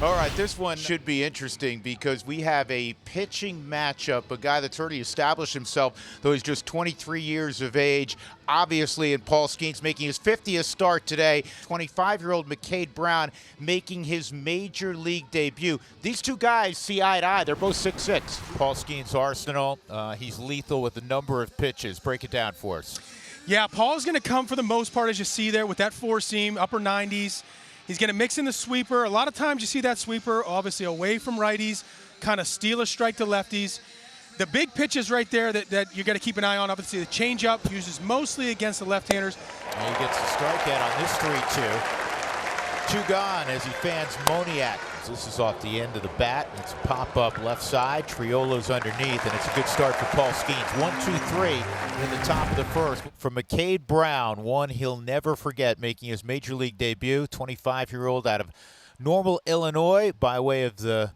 All right, this one should be interesting because we have a pitching matchup, a guy that's already established himself, though he's just 23 years of age, obviously, and Paul Skenes making his 50th start today. 25-year-old McCade Brown making his major league debut. These two guys see eye to eye. They're both 6'6". Paul Skenes' arsenal, he's lethal with a number of pitches. Break it down for us. Yeah, Paul's going to come for the most part, as you see there, with that four-seam, upper 90s. He's going to mix in the sweeper. A lot of times you see that sweeper, obviously away from righties, kind of steal a strike to lefties. The big pitches right there that you got to keep an eye on, obviously the changeup uses mostly against the left-handers. And he gets the strikeout on this 3-2. Two gone as he fans Moniak. This is off the end of the bat. It's pop-up left side. Triolo's underneath, and it's a good start for Paul Skenes. 1-2-3 in the top of the first. For McCade Brown, one he'll never forget, making his major league debut. 25-year-old out of Normal, Illinois, by way of the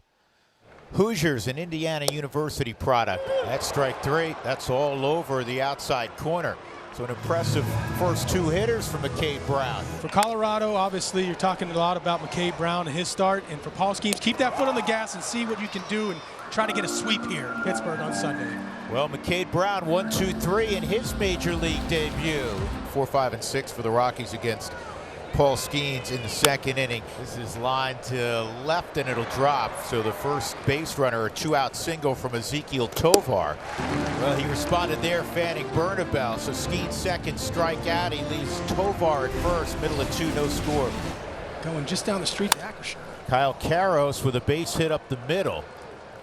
Hoosiers, an Indiana University product. That's strike three. That's all over the outside corner. So an impressive first two hitters for McCade Brown. For Colorado, obviously, you're talking a lot about McCade Brown and his start. And for Paul Skenes, keep that foot on the gas and see what you can do and try to get a sweep here in Pittsburgh on Sunday. Well, McCade Brown, 1-2-3 in his major league debut. 4, 5, and 6 for the Rockies against Paul Skenes in the second inning. This is lined to left and it'll drop. So the first base runner, a two-out single from Ezekiel Tovar. Well, he responded there, fanning Bernabel. So Skenes second strikeout. He leaves Tovar at first, middle of two, no score. Going just down the street to Ackershire. Kyle Karros with a base hit up the middle.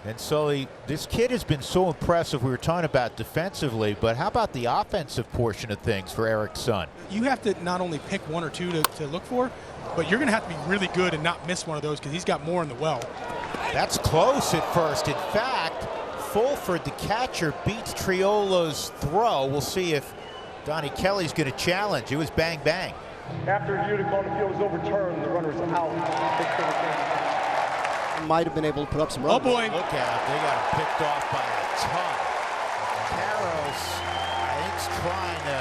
And Sully, this kid has been so impressive. We were talking about defensively, but how about the offensive portion of things for Eric's son? You have to not only pick one or two to look for, but you're going to have to be really good and not miss one of those because he's got more in the well. That's close at first. In fact, Fulford, the catcher, beats Triolo's throw. We'll see if Donnie Kelly's going to challenge. It was bang, bang. After review, the call on the field is overturned. The runner's out. Might have been able to put up some runs. Oh boy! Look at him. They got him picked off by a ton. Karros, I think, is trying to.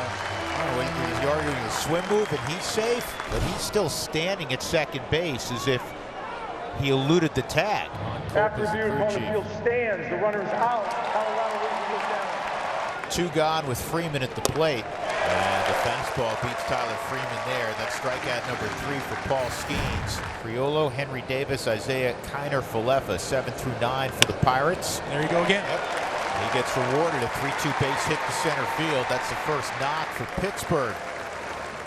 I don't know, he's arguing a swim move, and he's safe, but he's still standing at second base as if he eluded the tag. After review, the call on the field stands. The runner's out. Colorado raises down. Two gone with Freeman at the plate. And the fastball beats Tyler Freeman there. That's strikeout number 3 for Paul Skenes. Triolo, Henry Davis, Isaiah Kiner-Falefa, 7 through 9 for the Pirates. There you go again. Yep. He gets rewarded a 3-2 base hit to center field. That's the first knock for Pittsburgh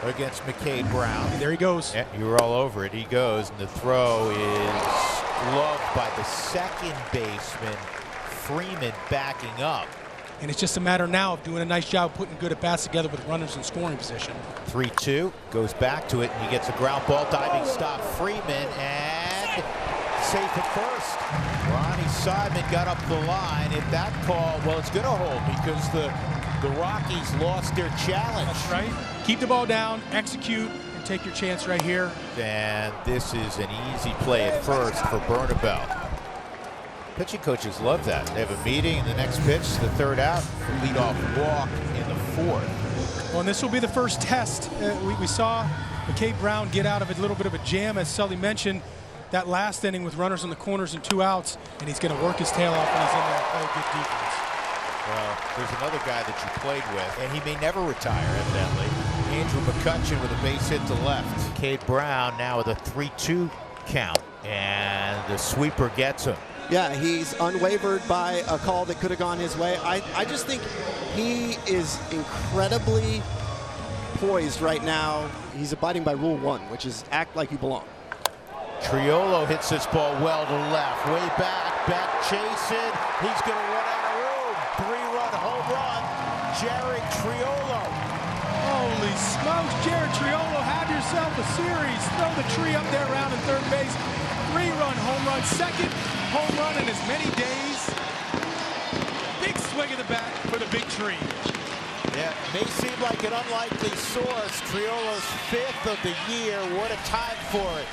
against McCade Brown. There he goes. Yep, you were all over it. He goes, and the throw is gloved by the second baseman, Freeman, backing up. And it's just a matter now of doing a nice job putting good at-bats together with runners in scoring position. 3-2, goes back to it, and he gets a ground ball, diving stop, Freeman, and safe at first. Ronnie Simon got up the line. If that call, well, it's going to hold because the Rockies lost their challenge. That's right. Keep the ball down, execute, and take your chance right here. And this is an easy play at first for Bernabel. Pitching coaches love that. They have a meeting in the next pitch, the third out, leadoff walk in the fourth. Well, and this will be the first test. We saw McCade Brown get out of a little bit of a jam, as Sully mentioned, that last inning with runners in the corners and 2 outs, and he's going to work his tail off when he's in there and play good defense. Well, there's another guy that you played with, and he may never retire, evidently. Andrew McCutcheon with a base hit to left. McCade Brown now with a 3-2 count, and the sweeper gets him. Yeah, he's unwavered by a call that could have gone his way. I just think he is incredibly poised right now. He's abiding by Rule 1, which is act like you belong. Triolo hits this ball well to left, way back chasing. He's going to run out of room. 3-run home run, Jared Triolo. Holy smokes, Jared Triolo, have yourself a series. Throw the tree up there around in third base. 3-run home run, second home run in as many days. Big swing of the bat for the big tree. Yeah, may seem like an unlikely source. Triolo's 5th of the year. What a time for it.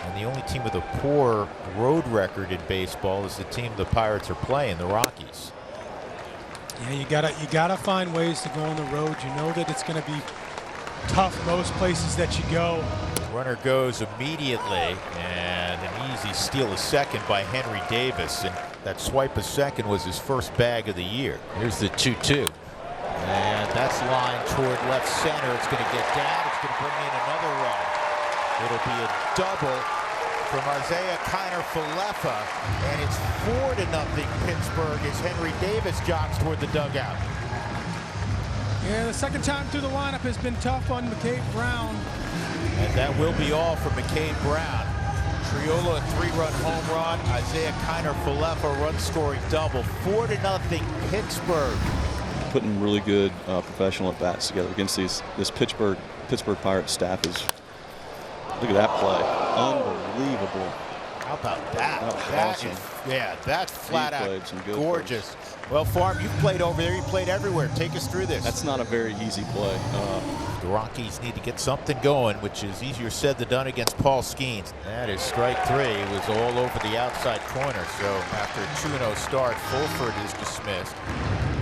And the only team with a poor road record in baseball is the team the Pirates are playing, the Rockies. Yeah, you gotta find ways to go on the road. You know that it's going to be tough most places that you go. Runner goes immediately, and an as he steals a second by Henry Davis, and that swipe a second was his first bag of the year. Here's the 2-2. And that's lined toward left center. It's going to get down. It's going to bring in another run. It'll be a double from Isaiah Kiner-Falefa, and it's 4-0 Pittsburgh as Henry Davis jogs toward the dugout. Yeah, the second time through the lineup has been tough on McCabe Brown. And that will be all for McCabe Brown. Triolo, a 3-run home run. Isaiah Kiner-Falefa, run-scoring double. 4-0 Pittsburgh. Putting really good professional at-bats together against this Pittsburgh Pirates staff is. Look at that play. Unbelievable. How about that? Awesome. That's flat out gorgeous. Plays. Well, Farm, you've played over there. You played everywhere. Take us through this. That's not a very easy play. The Rockies need to get something going, which is easier said than done against Paul Skenes. That is strike 3. It was all over the outside corner. So after a 2-0 start, Fulford is dismissed.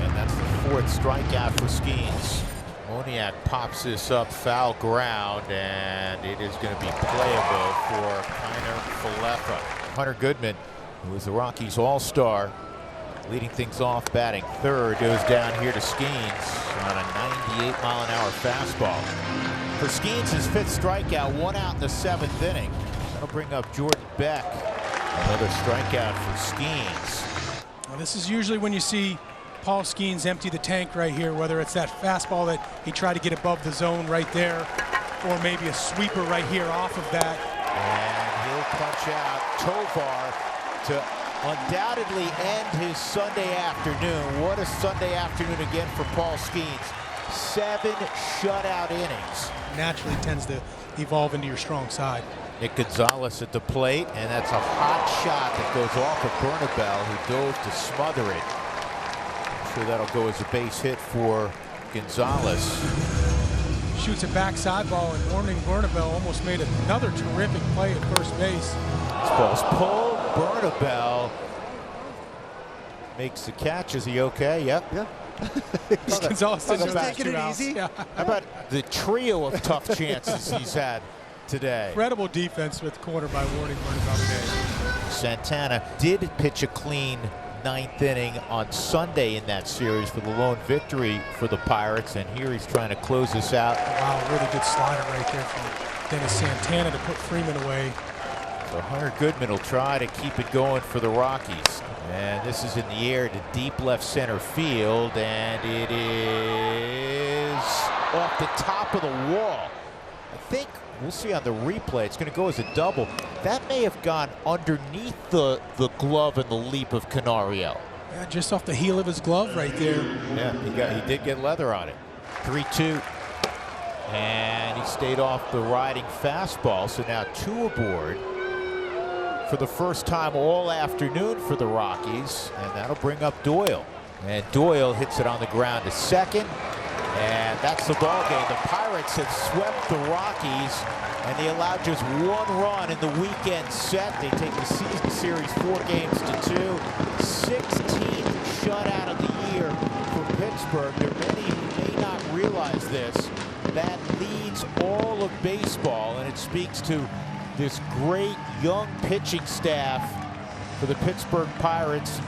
And that's the 4th strikeout for Skenes. Moniak pops this up, foul ground, and it is going to be playable for Kiner-Falefa. Hunter Goodman, who is the Rockies all-star, leading things off, batting 3rd, goes down here to Skenes on a 98-mile-an-hour fastball. For Skenes, his 5th strikeout, 1 out in the 7th inning. That'll bring up Jordan Beck. Another strikeout for Skenes. Well, this is usually when you see Paul Skenes empty the tank right here, whether it's that fastball that he tried to get above the zone right there, or maybe a sweeper right here off of that. And he'll punch out Tovar to undoubtedly end his Sunday afternoon. What a Sunday afternoon again for Paul Skenes. 7 shutout innings. Naturally tends to evolve into your strong side. Nick Gonzalez at the plate, and that's a hot shot that goes off of Bernabel, who dove to smother it. Sure, that'll go as a base hit for Gonzalez. Shoots a backside ball, and Warning Bernabel almost made another terrific play at first base. This ball's pulled. Bernabel makes the catch. Is he okay? Yep. Yeah. Gonzalez didn't Just taking it easy. Yeah. How about the trio of tough chances he's had today? Incredible defense with corner by Warning Bernabel today. Santana did pitch a clean 9th inning on Sunday in that series for the lone victory for the Pirates, and here he's trying to close this out. Wow, really good slider right there from Dennis Santana to put Freeman away. So Hunter Goodman will try to keep it going for the Rockies. And this is in the air to deep left center field, and it is off the top of the wall. I think we'll see on the replay. It's going to go as a double. That may have gone underneath the glove and the leap of Canario. Yeah, just off the heel of his glove right there. Yeah, he did get leather on it. 3-2. And he stayed off the riding fastball. So now 2 aboard for the first time all afternoon for the Rockies. And that'll bring up Doyle. And Doyle hits it on the ground to second. And that's the ball game. The Pirates have swept the Rockies, and they allowed just 1 run in the weekend set. They take the season series 4 games to 2. 16th shutout of the year for Pittsburgh. There are many who may not realize this. That leads all of baseball, and it speaks to this great young pitching staff for the Pittsburgh Pirates.